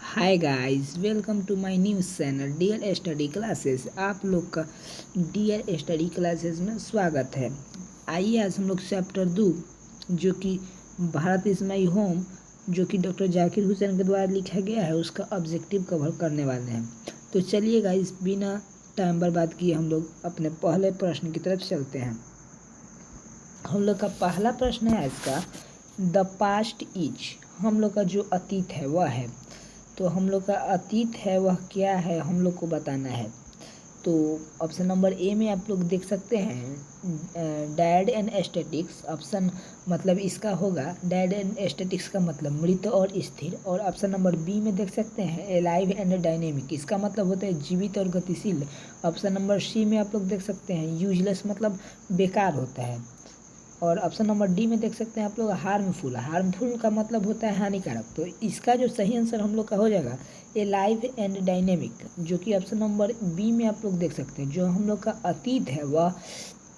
Hi guys, welcome to my news channel dear study classes. आप लोग का dear study classes में स्वागत है। आइए आज हम लोग चैप्टर 2 जो कि भारत इज़ माई होम, जो कि डॉक्टर जाकिर हुसैन के द्वारा लिखा गया है, उसका ऑब्जेक्टिव कवर करने वाले हैं। तो चलिए गाइस, बिना टाइम बर्बाद किए हम लोग अपने पहले प्रश्न की तरफ चलते हैं। हम लोग का पहला प्रश्न है इसका, द पास्ट इज, हम लोग का जो अतीत है वह है। तो हम लोग का अतीत है वह क्या है, हम लोग को बताना है। तो ऑप्शन नंबर ए में आप लोग देख सकते हैं डेड एंड एस्थेटिक्स। ऑप्शन मतलब इसका होगा डेड एंड एस्थेटिक्स का मतलब मृत और स्थिर। और ऑप्शन नंबर बी में देख सकते हैं एलाइव एंड डायनेमिक, इसका मतलब होता है जीवित और गतिशील। ऑप्शन नंबर सी में आप लोग देख सकते हैं यूजलेस मतलब बेकार होता है। और ऑप्शन नंबर डी में देख सकते हैं आप लोग हार्मफुल, हार्मफुल का मतलब होता है हानिकारक। तो इसका जो सही आंसर हम लोग का हो जाएगा ए लाइव एंड डायनेमिक, जो कि ऑप्शन नंबर बी में आप लोग देख सकते हैं। जो हम लोग का अतीत है वह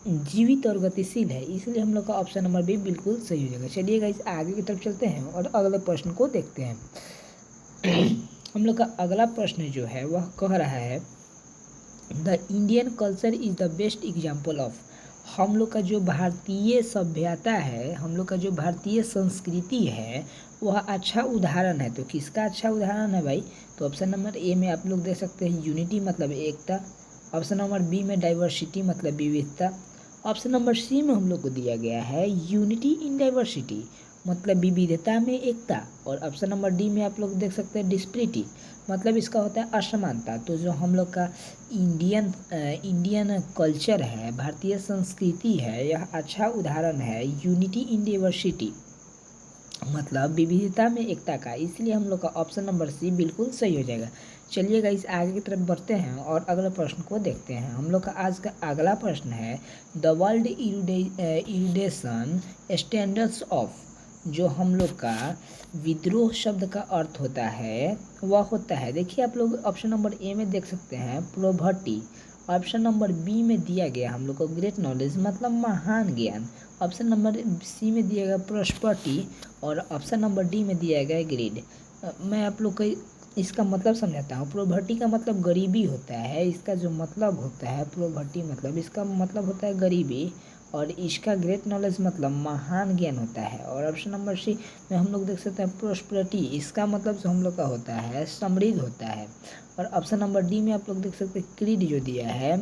जीवित और गतिशील है, इसलिए हम लोग का ऑप्शन नंबर बी बिल्कुल सही हो जाएगा। चलिएगा इस आगे की तरफ चलते हैं और अगले प्रश्न को देखते हैं। हम लोग का अगला प्रश्न जो है वह कह रहा है the Indian culture is the best example of, हम लोग का जो भारतीय सभ्यता है, हम लोग का जो भारतीय संस्कृति है वह अच्छा उदाहरण है। तो किसका अच्छा उदाहरण है भाई? तो ऑप्शन नंबर ए में आप लोग देख सकते हैं यूनिटी मतलब एकता। ऑप्शन नंबर बी में डाइवर्सिटी मतलब विविधता। ऑप्शन नंबर सी में हम लोग को दिया गया है यूनिटी इन डाइवर्सिटी मतलब विविधता में एकता। और ऑप्शन नंबर डी में आप लोग देख सकते हैं डिस्परिटी मतलब इसका होता है असमानता। तो जो हम लोग का इंडियन कल्चर है, भारतीय संस्कृति है, यह अच्छा उदाहरण है यूनिटी इन डाइवर्सिटी मतलब विविधता में एकता का, इसलिए हम लोग का ऑप्शन नंबर सी बिल्कुल सही हो जाएगा। चलिएगा इस आगे की तरफ बढ़ते हैं और अगले प्रश्न को देखते हैं। हम लोग का आज का अगला प्रश्न है द वर्ल्ड इरुडेशन स्टैंडर्ड्स ऑफ, जो हम लोग का विद्रोह शब्द का अर्थ होता है वह होता है, देखिए आप लोग ऑप्शन नंबर ए में देख सकते हैं प्रोवर्टी। ऑप्शन नंबर बी में दिया गया हम लोग को ग्रेट नॉलेज मतलब महान ज्ञान। ऑप्शन नंबर सी में दिया गया प्रॉस्पर्टी। और ऑप्शन नंबर डी में दिया गया ग्रीड। मैं आप लोग को इसका मतलब समझाता हूँ। प्रोवर्टी का मतलब गरीबी होता है, इसका जो मतलब होता है प्रोवर्टी मतलब इसका मतलब होता है गरीबी। और इसका ग्रेट नॉलेज मतलब महान ज्ञान होता है। और ऑप्शन नंबर सी में हम लोग देख सकते हैं प्रोस्पेरिटी, इसका मतलब जो हम लोग का होता है समृद्ध होता है। और ऑप्शन नंबर डी में आप लोग देख सकते हैं क्रीड जो दिया है,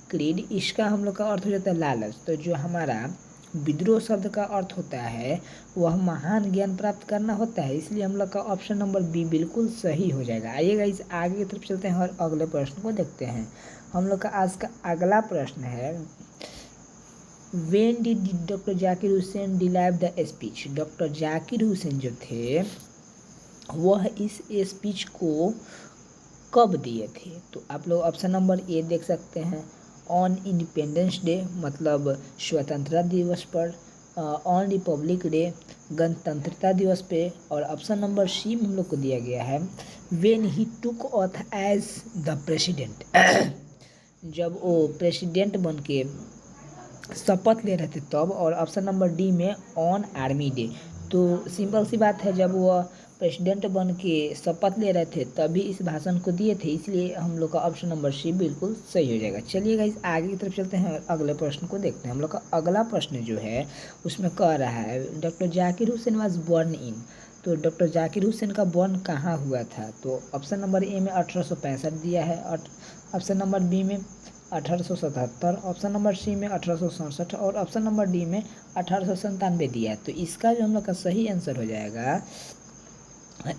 क्रीड, इसका हम लोग का अर्थ हो जाता है लालच। तो जो हमारा विद्रोह शब्द का अर्थ होता है वह महान ज्ञान प्राप्त करना होता है, इसलिए हम लोग का ऑप्शन नंबर बी बिल्कुल सही हो जाएगा। आइएगा इस आगे की तरफ चलते हैं और अगले प्रश्न को देखते हैं। हम लोग का आज का अगला प्रश्न है when did doctor Zakir Hussain deliver the speech, doctor Zakir Hussain जो थे वह इस स्पीच को कब दिए थे? तो आप लोग ऑप्शन नंबर ए देख सकते हैं ऑन इंडिपेंडेंस डे मतलब स्वतंत्रता दिवस पर, ऑन रिपब्लिक डे गणतंत्रता दिवस पे। और ऑप्शन नंबर सी में हम लोग को दिया गया है when he took oath as the president, जब वो प्रेसिडेंट बन के शपथ ले रहे थे तब। और ऑप्शन नंबर डी में ऑन आर्मी डे। तो सिंपल सी बात है, जब वह प्रेसिडेंट बन के शपथ ले रहे थे तभी इस भाषण को दिए थे, इसलिए हम लोग का ऑप्शन नंबर सी बिल्कुल सही हो जाएगा। चलिएगा इस आगे की तरफ चलते हैं और अगले प्रश्न को देखते हैं। हम लोग का अगला प्रश्न जो है उसमें कह रहा है doctor Zakir Hussain was born in, तो डॉक्टर जाकिर हुसैन का बॉर्न कहाँ हुआ था? तो ऑप्शन नंबर ए में 1865 दिया है। ऑप्शन नंबर बी में 1877, ऑप्शन नंबर सी में 1867 और ऑप्शन नंबर डी में 1897 दिया है। तो इसका जो हम लोग का सही आंसर हो जाएगा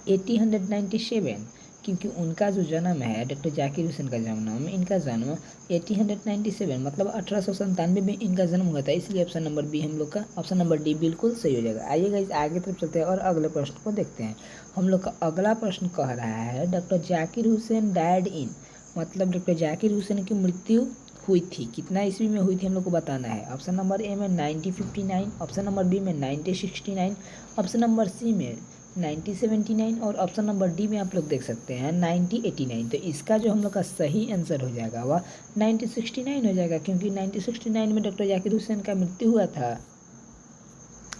1897, क्योंकि उनका जो जन्म है डॉक्टर जाकिर हुसैन का जन्म, इनका जन्म 1897 मतलब 1897 में इनका जन्म हुआ था, इसलिए ऑप्शन नंबर बी हम लोग का ऑप्शन नंबर डी बिल्कुल सही हो जाएगा। आइएगा इस आगे तरफ चलते हैं और अगले प्रश्न को देखते हैं। हम लोग का अगला प्रश्न कह रहा है doctor Zakir Hussain died in, मतलब डॉक्टर जाकिर हुसैन की मृत्यु हुई थी कितना ईस्वी में हुई थी हम लोग को बताना है। ऑप्शन नंबर ए में 1959, ऑप्शन नंबर बी में 1969, ऑप्शन नंबर सी में 1979 और ऑप्शन नंबर डी में आप लोग देख सकते हैं 1989। तो इसका जो हम लोग का सही आंसर हो जाएगा वह 1969 हो जाएगा, क्योंकि 1969 में डॉक्टर जाकिर हुसैन का मृत्यु हुआ था।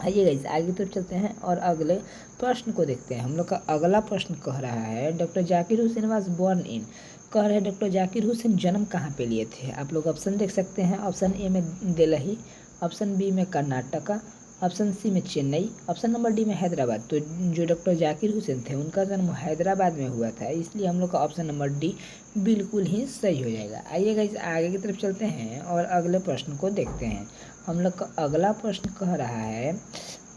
आइए गाइस आगे तरफ चलते हैं और अगले प्रश्न को देखते हैं। हम लोग का अगला प्रश्न कह रहा है doctor Zakir Hussain was born in. कह रहे हैं डॉक्टर जाकिर हुसैन जन्म कहाँ पे लिए थे। आप लोग ऑप्शन देख सकते हैं। ऑप्शन ए में दिल्ली, ऑप्शन बी में कर्नाटका, ऑप्शन सी में चेन्नई, ऑप्शन नंबर डी में हैदराबाद। तो जो डॉक्टर जाकिर हुसैन थे उनका जन्म हैदराबाद में हुआ था, इसलिए हम लोग का ऑप्शन नंबर डी बिल्कुल ही सही हो जाएगा। आइए गाइस आगे की तरफ चलते हैं और अगले प्रश्न को देखते हैं। हम लोग का अगला प्रश्न कह रहा है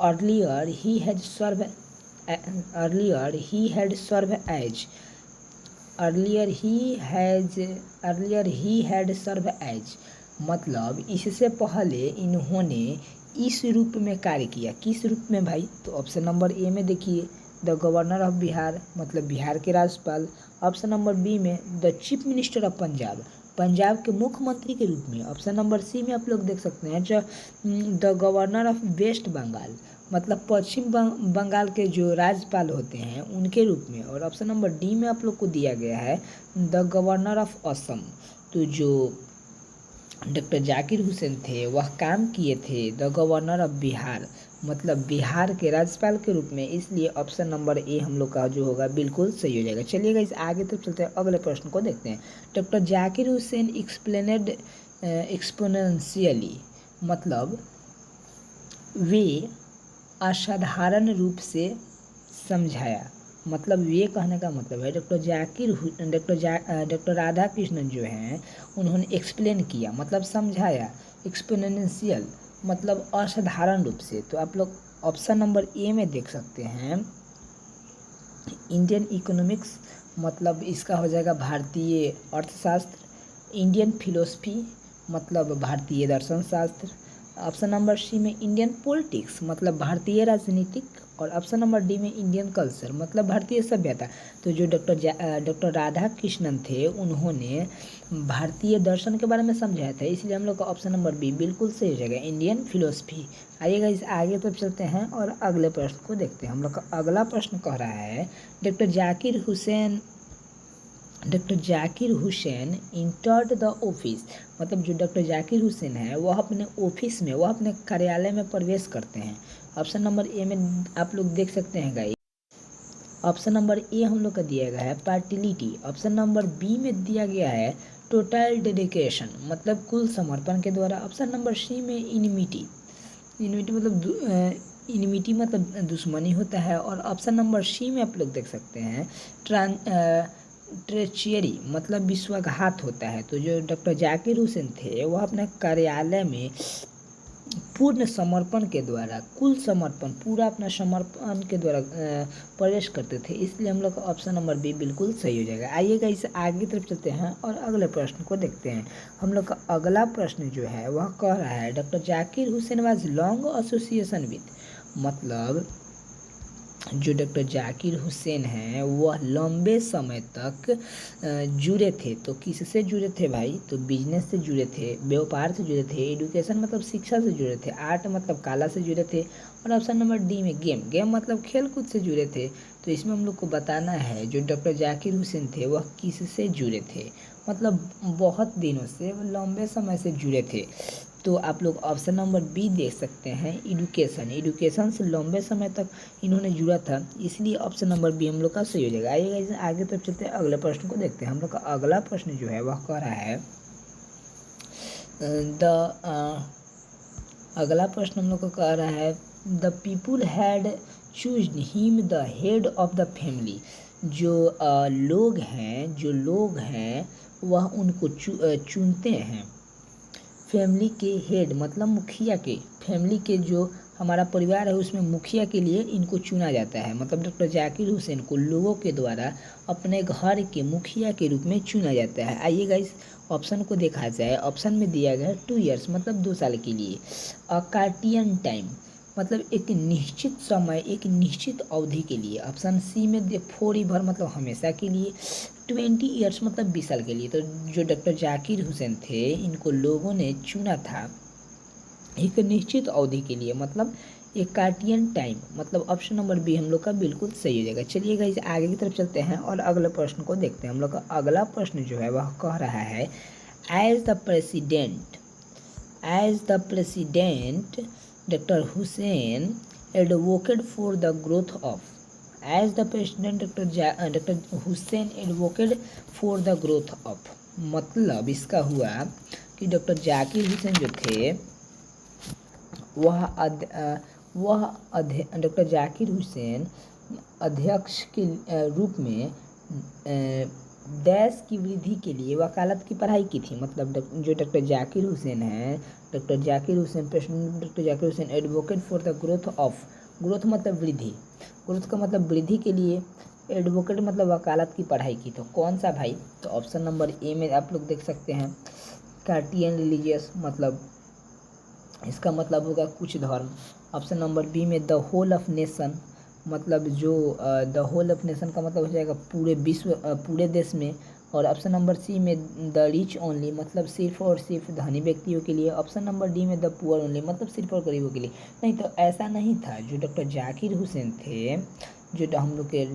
earlier he had serve as earlier he had serve as मतलब इससे पहले इन्होंने इस रूप में कार्य किया। किस रूप में भाई? तो ऑप्शन नंबर ए में देखिए द गवर्नर ऑफ बिहार मतलब बिहार के राज्यपाल। ऑप्शन नंबर बी में the chief minister of Punjab Punjab के मुख्यमंत्री के रूप में। ऑप्शन नंबर सी में आप लोग देख सकते हैं जो the governor of West Bengal मतलब पश्चिम बंगाल के जो राज्यपाल होते हैं उनके रूप में। और ऑप्शन नंबर डी में आप लोग को दिया गया है द गवर्नर ऑफ असम। तो जो डॉक्टर जाकिर हुसैन थे वह काम किए थे द गवर्नर ऑफ बिहार मतलब बिहार के राज्यपाल के रूप में, इसलिए ऑप्शन नंबर ए हम लोग का जो होगा बिल्कुल सही हो जाएगा। चलिएगा इस आगे तो चलते हैं, अगले प्रश्न को देखते हैं। Doctor Zakir Hussain explained exponentially मतलब वे असाधारण रूप से समझाया मतलब वे कहने का मतलब है डॉक्टर राधा कृष्णन जो हैं उन्होंने एक्सप्लेन किया मतलब समझाया। एक्सपोनेंशियल मतलब असाधारण रूप से। तो आप लोग ऑप्शन नंबर ए में देख सकते हैं इंडियन इकोनॉमिक्स मतलब इसका हो जाएगा भारतीय अर्थशास्त्र। इंडियन फिलोसफी मतलब भारतीय दर्शन शास्त्र। ऑप्शन नंबर सी में इंडियन पॉलिटिक्स मतलब भारतीय राजनीतिक। और ऑप्शन नंबर डी में इंडियन कल्चर मतलब भारतीय सभ्यता। तो जो डॉक्टर राधा कृष्णन थे उन्होंने भारतीय दर्शन के बारे में समझाया था, इसलिए हम लोग का ऑप्शन नंबर बी बिल्कुल सही हो जाएगा इंडियन फिलोसफी। आइएगा इस आगे तो चलते हैं और अगले प्रश्न को देखते हैं। हम लोग का अगला प्रश्न कह रहा है doctor Zakir Hussain entered the office मतलब जो डॉक्टर जाकिर हुसैन है वह अपने ऑफिस में वह अपने कार्यालय में प्रवेश करते हैं। ऑप्शन नंबर ए में आप लोग देख सकते हैं गाइस। ऑप्शन नंबर ए हम लोग का दिया गया है पार्टिलिटी। ऑप्शन नंबर बी में दिया गया है टोटल डेडिकेशन मतलब कुल समर्पण के द्वारा। ऑप्शन नंबर सी में इनिमिटी मतलब दुश्मनी होता है। और ऑप्शन नंबर सी में आप लोग देख सकते हैं ट्रेचियरी मतलब विश्वासघात होता है। तो जो डॉक्टर जाकिर हुसैन थे वह अपने कार्यालय में पूर्ण समर्पण के द्वारा कुल समर्पण पूरा अपना समर्पण के द्वारा प्रवेश करते थे, इसलिए हम लोग का ऑप्शन नंबर बी बिल्कुल सही हो जाएगा। आइएगा इसे आगे तरफ चलते हैं और अगले प्रश्न को देखते हैं। हम लोग का अगला प्रश्न जो है वह कह रहा है doctor Zakir Hussain was long association with मतलब जो डॉक्टर जाकिर हुसैन हैं वह लंबे समय तक जुड़े थे। तो किससे जुड़े थे भाई? तो बिजनेस से जुड़े थे, व्यापार से जुड़े थे, एडुकेशन मतलब शिक्षा से जुड़े थे, आर्ट मतलब कला से जुड़े थे। और ऑप्शन नंबर डी में गेम मतलब खेल कूद से जुड़े थे। तो इसमें हम लोग को बताना है जो डॉक्टर जाकिर हुसैन थे वह किससे जुड़े थे मतलब बहुत दिनों से लंबे समय से जुड़े थे। तो आप लोग ऑप्शन नंबर बी देख सकते हैं एडुकेशन से लंबे समय तक इन्होंने जुड़ा था, इसलिए ऑप्शन नंबर बी हम लोग का सही हो जाएगा। आइएगा इसे आगे तक चलते हैं, अगले प्रश्न को देखते हैं। हम लोग का अगला प्रश्न जो है वह कह रहा है अगला प्रश्न हम लोग को कह रहा है the people had choose him the head of the family. जो लोग हैं वह उनको चुनते हैं। फैमिली के हेड मतलब मुखिया के, फैमिली के जो हमारा परिवार है उसमें मुखिया के लिए इनको चुना जाता है। मतलब डॉक्टर जाकिर हुसैन को लोगों के द्वारा अपने घर के मुखिया के रूप में चुना जाता है। आइएगा इस ऑप्शन को देखा जाए। ऑप्शन में दिया गया है 2 ईयर्स मतलब 2 साल के लिए। कार्टियन टाइम मतलब एक निश्चित समय एक निश्चित अवधि के लिए। ऑप्शन सी में 4 ईयर मतलब हमेशा के लिए। 20 ईयर्स मतलब 20 साल के लिए। तो जो डॉक्टर जाकिर हुसैन थे इनको लोगों ने चुना था एक निश्चित अवधि के लिए मतलब एक कार्टियन टाइम। मतलब ऑप्शन नंबर बी हम लोग का बिल्कुल सही हो जाएगा। चलिएगा इसे आगे की तरफ चलते हैं और अगले प्रश्न को देखते हैं। हम लोग का अगला प्रश्न जो है वह कह रहा है as the president Dr. Hussain advocated for the growth of, as the president Dr. Hussain advocated for the growth of, मतलब इसका हुआ कि डॉक्टर जाकिर हुसैन जो थे वह डॉक्टर जाकिर हुसैन अध्यक्ष के रूप में देश की वृद्धि के लिए वकालत की पढ़ाई की थी। मतलब जो डॉक्टर जाकिर हुसैन हैं, doctor Zakir Hussain president doctor Zakir Hussain advocate for the growth of, growth मतलब वृद्धि, ग्रोथ का मतलब वृद्धि के लिए, एडवोकेट मतलब वकालत की पढ़ाई की। तो कौन सा भाई? तो ऑप्शन नंबर ए में आप लोग देख सकते हैं कार्टियन रिलीजियस, मतलब इसका मतलब होगा कुछ धर्म। ऑप्शन नंबर बी में द होल ऑफ नेशन, मतलब जो द होल ऑफ नेशन का मतलब हो जाएगा पूरे विश्व, पूरे देश में। और ऑप्शन नंबर सी में द रिच ओनली, मतलब सिर्फ और सिर्फ धनी व्यक्तियों के लिए। ऑप्शन नंबर डी में द पुअर ओनली, मतलब सिर्फ और गरीबों के लिए। नहीं, तो ऐसा नहीं था। जो डॉक्टर जाकिर हुसैन थे, जो हम लोग के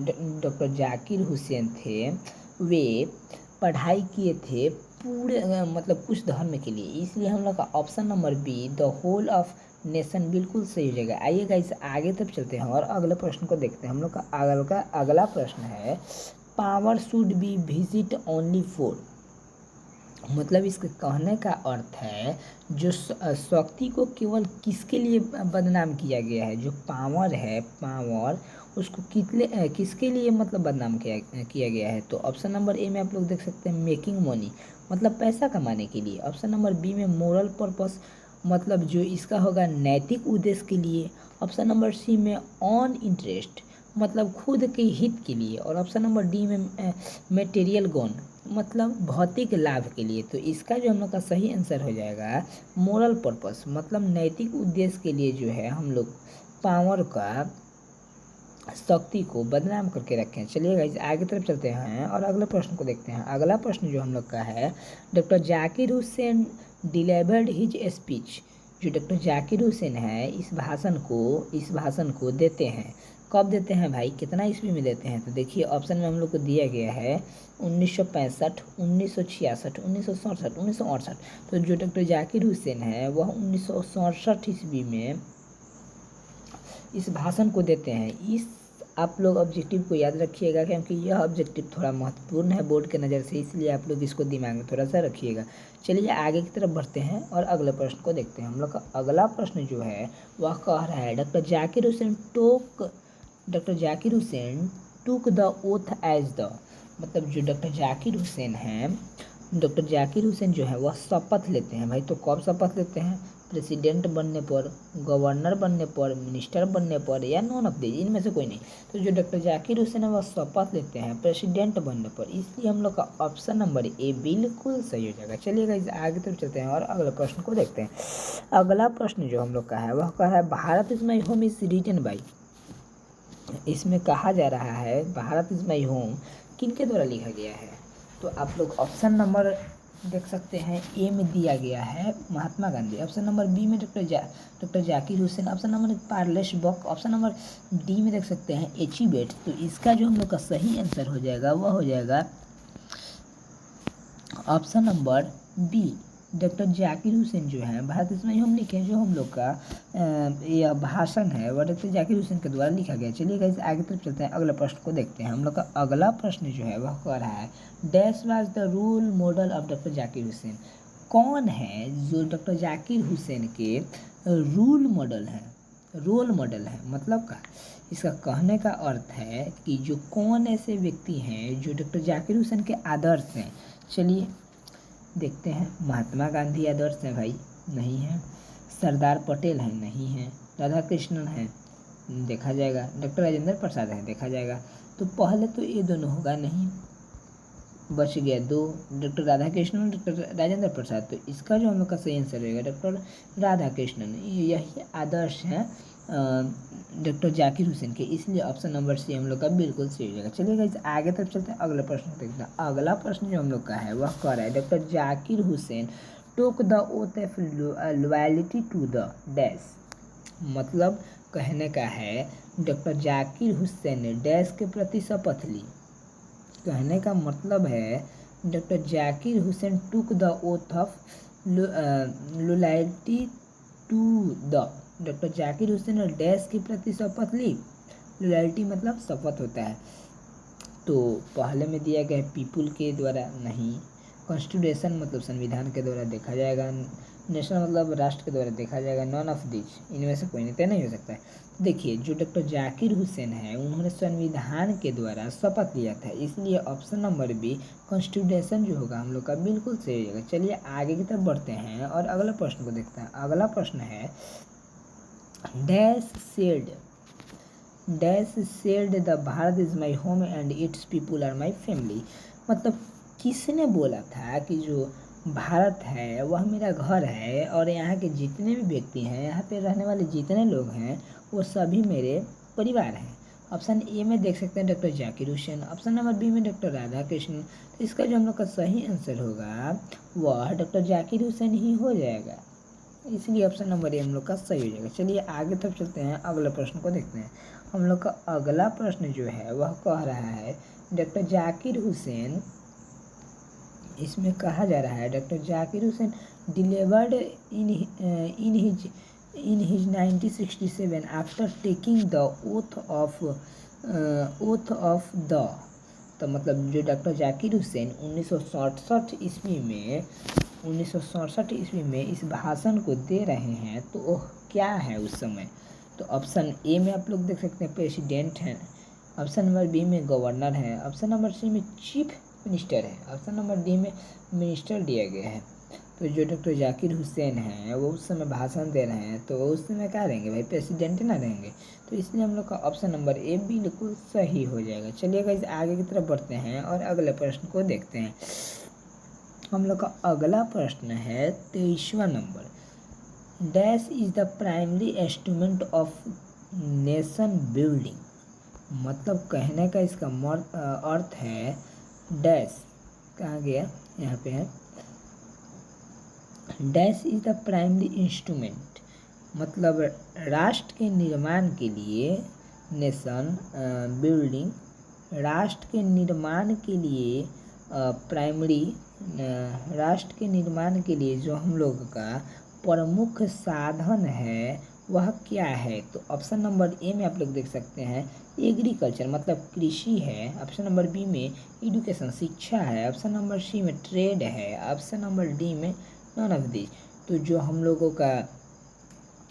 डॉक्टर जाकिर हुसैन थे, वे पढ़ाई किए थे पूरे मतलब कुछ धर्म के लिए, इसलिए हम लोग का option number B the whole of nation बिल्कुल सही हो जाएगा। आइए गाइस आगे तब चलते हैं और अगले प्रश्न को देखते हैं। हम लोग का अगला प्रश्न है power should be visit only for, मतलब इसके कहने का अर्थ है जो शक्ति को केवल किसके लिए बदनाम किया गया है। जो पावर है, पावर उसको किसके लिए मतलब बदनाम किया गया है। तो ऑप्शन नंबर ए में आप लोग देख सकते हैं मेकिंग मनी, मतलब पैसा कमाने के लिए। ऑप्शन नंबर बी में मोरल पर्पस, मतलब जो इसका होगा नैतिक उद्देश्य के लिए। ऑप्शन नंबर सी में ऑन इंटरेस्ट, मतलब खुद के हित के लिए। और ऑप्शन नंबर डी में मेटेरियल गोन, मतलब भौतिक लाभ के लिए। तो इसका जो हम लोग का सही आंसर हो जाएगा मोरल पर्पस, मतलब नैतिक उद्देश्य के लिए जो है हम लोग पावर का, शक्ति को बदनाम करके रखे हैं। चलिए गाइस आगे तरफ चलते हैं और अगले प्रश्न को देखते हैं। अगला प्रश्न जो हम लोग का है doctor Zakir Hussain delivered his speech, जो डॉक्टर जाकिर हुसैन है इस भाषण को देते हैं, कब देते हैं भाई, कितना ईस्वी में देते हैं। तो देखिए ऑप्शन में हम लोग को दिया गया है 1965, 1966, 1967, 1968। तो जो डॉक्टर जाकिर हुसैन है वह 1967 ईस्वी में इस भाषण को देते हैं। इस आप लोग ऑब्जेक्टिव को याद रखिएगा, क्योंकि यह ऑब्जेक्टिव थोड़ा महत्वपूर्ण है बोर्ड के नज़र से, इसलिए आप लोग इसको दिमाग में थोड़ा सा रखिएगा। चलिए आगे की तरफ बढ़ते हैं और अगले प्रश्न को देखते हैं। हम लोग का अगला प्रश्न जो है वह कह रहा है doctor Zakir Hussain took the oath as the, मतलब जो डॉक्टर जाकिर हुसैन हैं, डॉक्टर जाकिर हुसैन जो है वह शपथ लेते हैं भाई। तो कब शपथ लेते हैं? प्रेसिडेंट बनने पर, गवर्नर बनने पर, मिनिस्टर बनने पर, या नॉन ऑफ दीज, इनमें से कोई नहीं। तो जो डॉक्टर जाकिर हुसैन है वह शपथ लेते हैं प्रेसिडेंट बनने पर, इसलिए हम लोग का ऑप्शन नंबर ए बिल्कुल सही हो जाएगा। चलिएगा इस आगे तरफ चलते हैं और अगले प्रश्न को देखते हैं। अगला प्रश्न जो हम लोग का है वह कह रहा है Bharat is my home is written by, इसमें कहा जा रहा है भारत इज माई होम किनके द्वारा लिखा गया है। तो आप लोग ऑप्शन नंबर देख सकते हैं ए में दिया गया है Mahatma Gandhi, option number B में doctor Zakir Hussain, option number pearl S Buck, option number D में देख सकते हैं एची बेट्स। तो इसका जो हम लोग का सही आंसर हो जाएगा वह हो जाएगा option number B, doctor Zakir Hussain जो है भारत इसमें हम लिखे जो हम लोग का यह भाषण है वह डॉक्टर जाकिर हुसैन के द्वारा लिखा गया। चलिए गाइस आगे तरफ चलते हैं, अगले प्रश्न को देखते हैं। हम लोग का अगला प्रश्न जो है वह कह रहा है dash was the role model of doctor Zakir Hussain, कौन है जो डॉक्टर जाकिर हुसैन के रोल मॉडल है, मतलब का इसका कहने का अर्थ है कि जो कौन ऐसे व्यक्ति हैं जो डॉक्टर जाकिर हुसैन के आदर्श हैं। चलिए देखते हैं, महात्मा गांधी आदर्श हैं भाई, नहीं है। सरदार पटेल हैं, नहीं है। राधा कृष्णन हैं, देखा जाएगा। डॉक्टर राजेंद्र प्रसाद हैं, देखा जाएगा। तो पहले तो ये दोनों होगा नहीं, बच गया दो, डॉक्टर राधा कृष्णन, डॉक्टर राजेंद्र प्रसाद। तो इसका जो हम लोग का सही आंसर रहेगा डॉक्टर राधा कृष्णन, यही आदर्श हैं डॉक्टर जाकिर हुसैन के, इसलिए ऑप्शन नंबर सी हम लोग का बिल्कुल सही हो जाएगा। चलिएगा इस आगे तक चलते हैं, अगला प्रश्न देखते हैं। अगला प्रश्न जो हम लोग का है वह कह रहा है doctor Zakir Hussain took the oath of loyalty to the dash, मतलब कहने का है डॉक्टर जाकिर हुसैन ने डैश के प्रति शपथ ली। कहने का मतलब है doctor Zakir Hussain took the oath of loyalty to the doctor Zakir Hussain और डैश के प्रति शपथ ली। लॉयल्टी मतलब शपथ होता है। तो पहले में दिया गया है पीपुल के द्वारा, नहीं। कॉन्स्टिट्यूशन मतलब संविधान के द्वारा देखा जाएगा। नेशनल मतलब राष्ट्र के द्वारा देखा जाएगा। नॉन ऑफ दिस, इनमें से कोई नहीं हो सकता है। देखिए जो डॉक्टर जाकिर हुसैन है उन्होंने संविधान के द्वारा शपथ लिया था, इसलिए ऑप्शन नंबर बी कॉन्स्टिट्यूशन जो होगा हम लोग का बिल्कुल सही होगा। चलिए आगे की तरफ बढ़ते हैं और अगला प्रश्न को देखते हैं। अगला प्रश्न है dash said the Bharat is my home and its people are my family. मतलब किसने बोला था कि जो भारत है वह मेरा घर है और यहाँ के जितने भी व्यक्ति हैं, यहाँ पे रहने वाले जितने लोग हैं वो सभी मेरे परिवार हैं। ऑप्शन ए में देख सकते हैं doctor Zakir Hussain, option number B में डॉक्टर राधा कृष्ण। तो इसका जो हम लोग का सही आंसर होगा वह डॉक्टर जाकिर हुसैन ही हो जाएगा, इसलिए ऑप्शन नंबर ए हम लोग का सही हो जाएगा। चलिए आगे तब चलते हैं, अगले प्रश्न को देखते हैं। हम लोग का अगला प्रश्न जो है वह कह रहा है डॉक्टर जाकिर हुसैन, इसमें कहा जा रहा है doctor Zakir Hussain delivered in his 1967 after taking the oath of the. तो मतलब जो डॉक्टर जाकिर हुसैन 1967 ईस्वी में इस भाषण को दे रहे हैं, तो वह क्या है उस समय। तो ऑप्शन ए में आप लोग देख सकते हैं प्रेसिडेंट हैं, ऑप्शन नंबर बी में गवर्नर है, ऑप्शन नंबर सी में चीफ मिनिस्टर है, ऑप्शन नंबर डी में मिनिस्टर दिया गया है। तो जो डॉक्टर जाकिर हुसैन हैं वो उस समय भाषण दे रहे हैं, तो उस समय क्या रहेंगे भाई, प्रेसिडेंट ना रहेंगे। तो इसलिए हम लोग का ऑप्शन नंबर ए बिल्कुल सही हो जाएगा। चलिए गाइस आगे की तरफ बढ़ते हैं और अगले प्रश्न को देखते हैं। हम लोग का अगला प्रश्न है 23वां नंबर। Dash is the primary instrument of nation building. मतलब कहने का इसका अर्थ है डैश, कहाँ गया, यहाँ पे है। Dash is the primary instrument, मतलब राष्ट्र के निर्माण के लिए, नेशन बिल्डिंग, राष्ट्र के निर्माण के लिए प्राइमरी, राष्ट्र के निर्माण के लिए जो हम लोग का प्रमुख साधन है वह क्या है। तो ऑप्शन नंबर ए में आप लोग देख सकते हैं एग्रीकल्चर मतलब कृषि है, ऑप्शन नंबर बी में एजुकेशन शिक्षा है, ऑप्शन नंबर सी में ट्रेड है, ऑप्शन नंबर डी में नॉन ऑफ दिस। तो जो हम लोगों का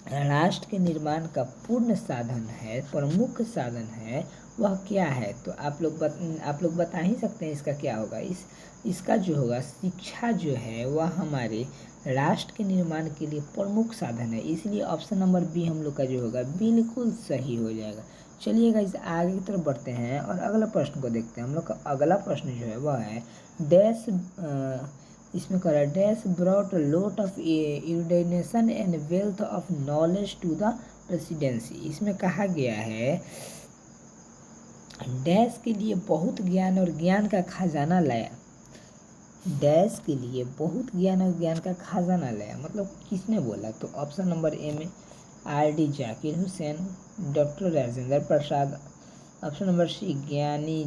राष्ट्र के निर्माण का पूर्ण साधन है, प्रमुख साधन है, वह क्या है। तो आप लोग बता ही सकते हैं इसका क्या होगा। इसका जो होगा शिक्षा जो है वह हमारे राष्ट्र के निर्माण के लिए प्रमुख साधन है, इसलिए ऑप्शन नंबर बी हम लोग का जो होगा बिल्कुल सही हो जाएगा। चलिएगा इस आगे की तरफ बढ़ते हैं और अगला प्रश्न को देखते हैं। हम लोग का अगला प्रश्न जो है वह है डैश, इसमें कह रहा है dash brought lot of erudition and wealth of knowledge to the presidency. इसमें कहा गया है डैश के लिए बहुत ज्ञान और ज्ञान का खजाना लाया, डैश के लिए बहुत ज्ञान और ज्ञान का खजाना लाया, मतलब किसने बोला। तो ऑप्शन नंबर ए में RD. Zakir Hussain, doctor Rajendra Prasad, option number C Giani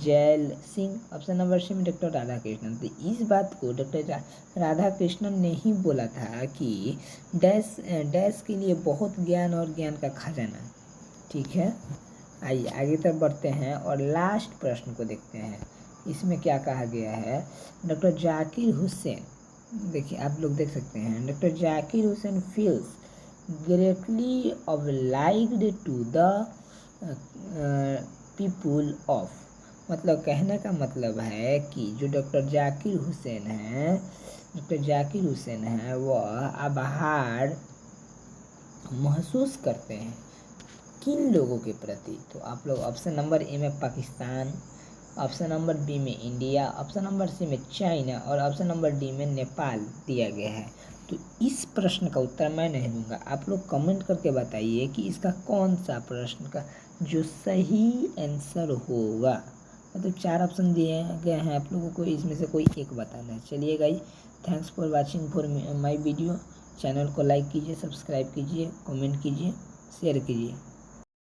Zail Singh, option number C में डॉक्टर राधा कृष्णन। तो इस बात को डॉक्टर राधा कृष्णन ने ही बोला था कि डैश के लिए बहुत ज्ञान और ज्ञान का खजाना। ठीक है, आइए आगे तक बढ़ते हैं और लास्ट प्रश्न को देखते हैं। इसमें क्या कहा गया है डॉक्टर जाकिर हुसैन, देखिए आप लोग देख सकते हैं doctor Zakir Hussain feels greatly obliged to the people of. मतलब कहने का मतलब है कि जो डॉक्टर जाकिर हुसैन है वह आभार महसूस करते हैं किन लोगों के प्रति। तो आप लोग ऑप्शन नंबर ए में पाकिस्तान, ऑप्शन नंबर बी में इंडिया, ऑप्शन नंबर सी में चाइना और ऑप्शन नंबर डी में नेपाल दिया गया है। तो इस प्रश्न का उत्तर मैं नहीं दूंगा, आप लोग कमेंट करके बताइए कि इसका कौन सा प्रश्न का जो सही आंसर होगा। मतलब 4 ऑप्शन दिए गए हैं, आप लोगों को इसमें से कोई एक बताना है। चलिए guys, thanks for watching for my video. Channel को लाइक कीजिए, सब्सक्राइब कीजिए, कमेंट कीजिए, शेयर कीजिए।